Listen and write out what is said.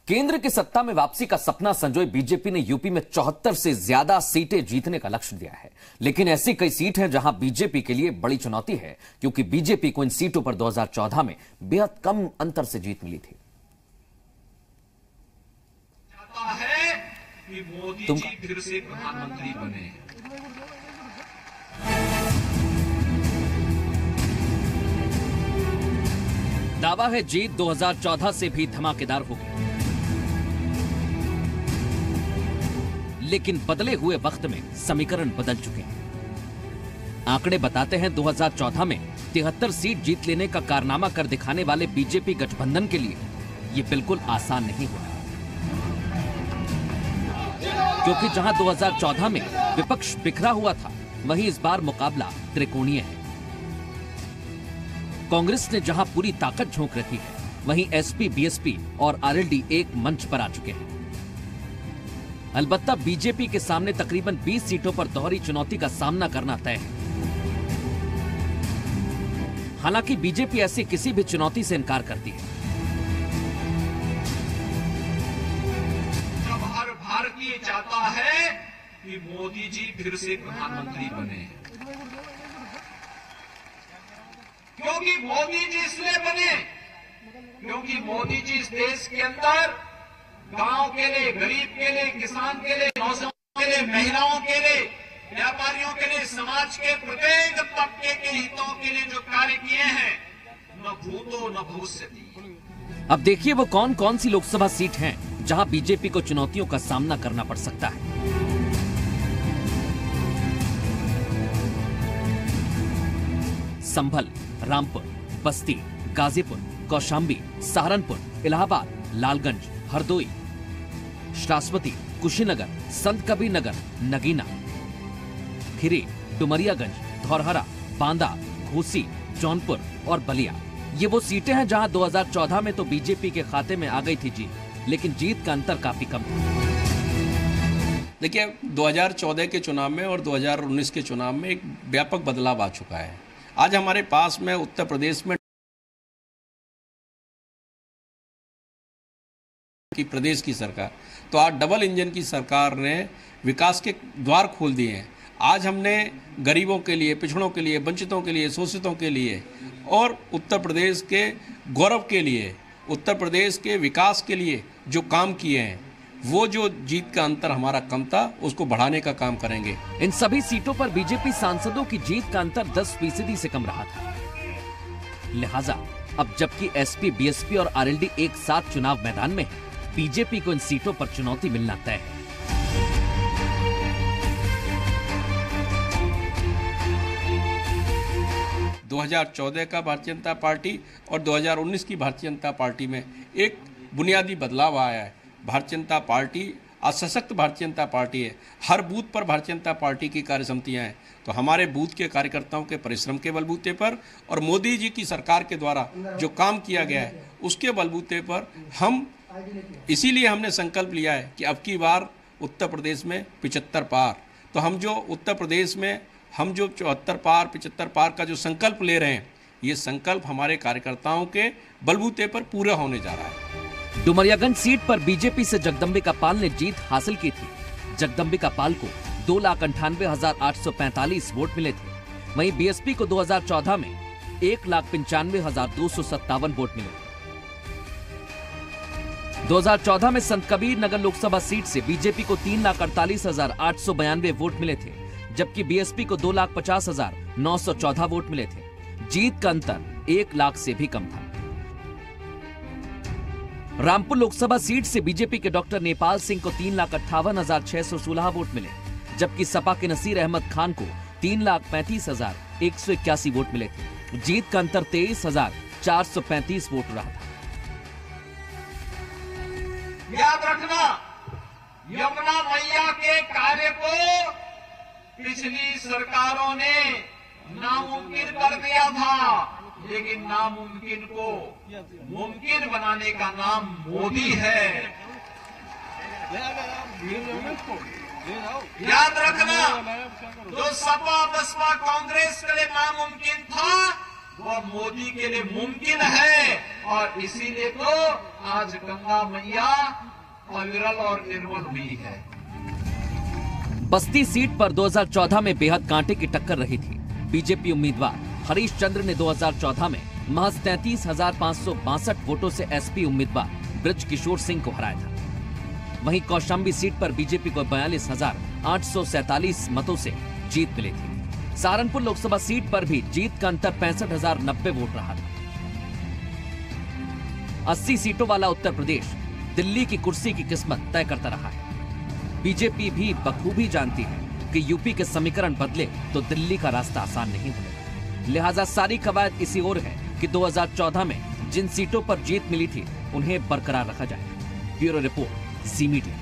केंद्र की सत्ता में वापसी का सपना संजोए बीजेपी ने यूपी में 74 से ज्यादा सीटें जीतने का लक्ष्य दिया है। लेकिन ऐसी कई सीट हैं जहां बीजेपी के लिए बड़ी चुनौती है, क्योंकि बीजेपी को इन सीटों पर 2014 में बेहद कम अंतर से जीत मिली थी। चाहता है कि मोदी जी फिर से प्रधानमंत्री बने। दावा है जीत 2014 से भी धमाकेदार होगी, लेकिन बदले हुए वक्त में समीकरण बदल चुके हैं। आंकड़े बताते हैं 2014 में 73 सीट जीत लेने का कारनामा कर दिखाने वाले बीजेपी गठबंधन के लिए ये बिल्कुल आसान नहीं होगा, क्योंकि जहां 2014 में विपक्ष बिखरा हुआ था, वहीं इस बार मुकाबला त्रिकोणीय है। कांग्रेस ने जहां पूरी ताकत झोंक रखी है, वहीं एसपी, बीएसपी और आरएलडी एक मंच पर आ चुके हैं। अलबत्ता बीजेपी के सामने तकरीबन 20 सीटों पर दोहरी चुनौती का सामना करना तय है। हालांकि बीजेपी ऐसी किसी भी चुनौती से इनकार करती है। जब हर भारतीय चाहता है कि मोदी जी फिर से प्रधानमंत्री बने, क्योंकि मोदी जी इसलिए बने क्योंकि मोदी जी इस देश के अंदर गांव के लिए, गरीब के लिए, किसान के लिए, नौजवानों के लिए, महिलाओं के लिए, व्यापारियों के लिए, समाज के प्रत्येक तबके के हितों के लिए जो कार्य किए हैं, न भूतो न भविष्यति। अब देखिए वो कौन कौन सी लोकसभा सीट हैं जहां बीजेपी को चुनौतियों का सामना करना पड़ सकता है। संभल, रामपुर, बस्ती, गाजीपुर, कौशाम्बी, सहारनपुर, इलाहाबाद, लालगंज, हरदोई, श्रावस्ती, कुशीनगर, संत कबीर नगर, नगीना, खीरी, डुमरियागंज, धौरहरा, बांदा, घोसी, जौनपुर और बलिया। ये वो सीटें हैं जहां 2014 में तो बीजेपी के खाते में आ गई थी जीत, लेकिन जीत का अंतर काफी कम था। देखिए 2014 के चुनाव में और 2019 के चुनाव में एक व्यापक बदलाव आ चुका है। आज हमारे पास में उत्तर प्रदेश में की प्रदेश की सरकार, तो आज डबल इंजन की सरकार ने विकास के द्वार खोल दिए हैं। आज हमने गरीबों के लिए, पिछड़ों के लिए, वंचितों के लिए, शोषितों के लिए और उत्तर प्रदेश के गौरव के लिए, उत्तर प्रदेश के विकास के लिए जो काम किए हैं, वो जो जीत का अंतर हमारा कम था, उसको बढ़ाने का काम करेंगे। इन सभी सीटों पर बीजेपी सांसदों की जीत का अंतर 10% से कम रहा था। लिहाजा अब जबकि एसपी, बीएसपी और आरएलडी एक साथ चुनाव मैदान में है, बीजेपी को इन सीटों पर चुनौती मिलना तय है। – 2014 का भारतीय जनता पार्टी और 2019 की भारतीय जनता पार्टी में एक बुनियादी बदलाव आया है। भारतीय जनता पार्टी आज सशक्त भारतीय जनता पार्टी है। हर बूथ पर भारतीय जनता पार्टी की कार्यसमितियां हैं। तो हमारे बूथ के कार्यकर्ताओं के परिश्रम के बलबूते पर और मोदी जी की सरकार के द्वारा जो काम किया गया है, उसके बलबूते पर हम, इसीलिए हमने संकल्प लिया है कि अब की बार उत्तर प्रदेश में 75 पार। तो हम जो उत्तर प्रदेश में हम जो 74 पार, 75 पार का जो संकल्प ले रहे हैं, ये संकल्प हमारे कार्यकर्ताओं के बलबूते पर पूरा होने जा रहा है। डुमरियागंज सीट पर बीजेपी से जगदम्बिका पाल ने जीत हासिल की थी। जगदम्बिका पाल को 2,98,845 वोट मिले थे। वहीं बीएसपी को 2014 में 1,95,257 वोट मिले थे। 2014 में संत कबीर नगर लोकसभा सीट से बीजेपी को 3,48,892 वोट मिले थे, जबकि बीएसपी को 2,50,914 वोट मिले थे। जीत का अंतर 1 लाख से भी कम था। रामपुर लोकसभा सीट से बीजेपी के डॉक्टर नेपाल सिंह को 3,58,616 वोट मिले, जबकि सपा के नसीर अहमद खान को 3,35,181 वोट मिले थे। जीत का अंतर 23,435 वोट रहा था। याद रखना, यमुना मैया के कार्य को पिछली सरकारों ने नामुमकिन कर दिया था, लेकिन नामुमकिन को मुमकिन बनाने का नाम मोदी है। याद रखना, जो सपा, बसपा, कांग्रेस के लिए नामुमकिन था, वो मोदी के लिए मुमकिन है, और इसीलिए तो आज गंगा मैया अविरल और निर्मल हुई है। बस्ती सीट पर 2014 में बेहद कांटे की टक्कर रही थी। बीजेपी उम्मीदवार हरीश चंद्र ने 2014 में महज 33,562 वोटों से एसपी उम्मीदवार ब्रज किशोर सिंह को हराया था। वहीं कौशाम्बी सीट पर बीजेपी को 42,847 मतों से जीत मिली थी। सहारनपुर लोकसभा सीट पर भी जीत का अंतर 65,090 वोट रहा था। 80 सीटों वाला उत्तर प्रदेश दिल्ली की कुर्सी की किस्मत तय करता रहा है। बीजेपी भी बखूबी जानती है कि यूपी के समीकरण बदले तो दिल्ली का रास्ता आसान नहीं बनेगा। लिहाजा सारी कवायद इसी ओर है कि 2014 में जिन सीटों पर जीत मिली थी उन्हें बरकरार रखा जाए। ब्यूरो रिपोर्ट, जी मीडिया।